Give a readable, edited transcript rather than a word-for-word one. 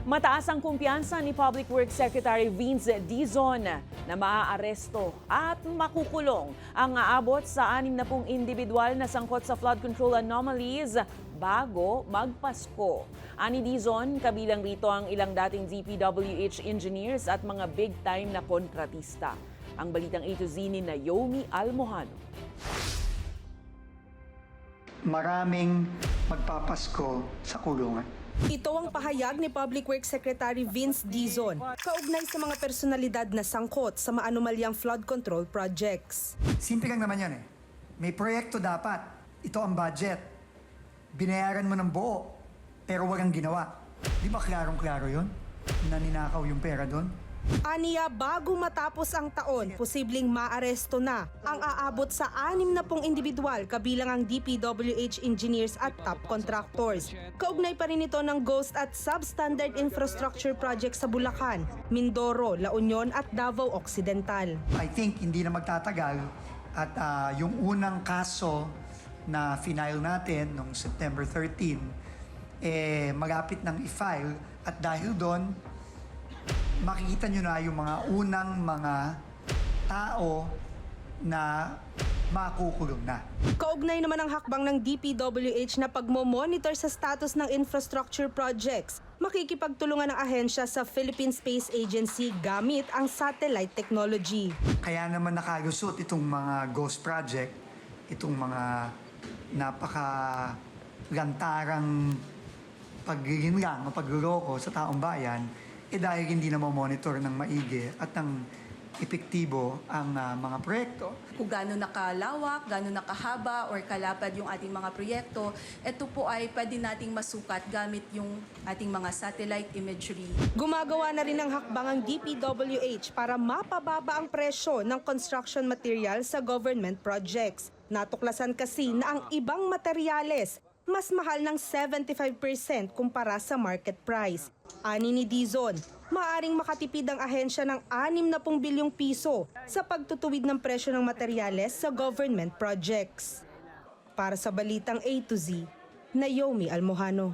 Mataas ang kumpiyansa ni Public Works Secretary Vince Dizon na maaaresto at makukulong ang aabot sa 60 individual na sangkot sa flood control anomalies bago magpasko. Ani Dizon, kabilang rito ang ilang dating DPWH engineers at mga big-time na kontratista. Ang balitang A to Z ni Naomi Almohano. Maraming magpapasko sa kulungan. Ito ang pahayag ni Public Works Secretary Vince Dizon, kaugnay sa mga personalidad na sangkot sa maanumalyang flood control projects. Simple lang naman yan eh. May proyekto dapat. Ito ang budget. Binayaran mo ng buo, pero walang ginawa. Di ba klarong-klaro yun? Na ninakaw yung pera doon? Aniya, bago matapos ang taon, posibleng maaresto na ang aabot sa 60 individual kabilang ang DPWH engineers at top contractors. Kaugnay pa rin ito ng ghost at substandard infrastructure project sa Bulacan, Mindoro, La Union at Davao Occidental. I think hindi na magtatagal at yung unang kaso na final natin noong September 13, malapit ng i-file at dahil doon, makikita nyo na yung mga unang mga tao na makukulong na. Kaugnay naman ang hakbang ng DPWH na pagmo-monitor sa status ng infrastructure projects. Makikipagtulungan ng ahensya sa Philippine Space Agency gamit ang satellite technology. Kaya naman nakalusot itong mga ghost project, itong mga napakalantarang paggiginlang o pagluloko sa taong bayan, dahil hindi na monitor ng maigi at ng epektibo ang mga proyekto. Kung gaano nakalawak, gaano nakahaba or kalapad yung ating mga proyekto, ito po ay pwede nating masukat gamit yung ating mga satellite imagery. Gumagawa na rin ng hakbang ang DPWH para mapababa ang presyo ng construction material sa government projects. Natuklasan kasi na ang ibang materyales mas mahal ng 75% kumpara sa market price. Ani ni Dizon, maaring makatipid ang ahensya ng 60 bilyong piso sa pagtutuwid ng presyo ng materyales sa government projects. Para sa Balitang A to Z, Naomi Almohano.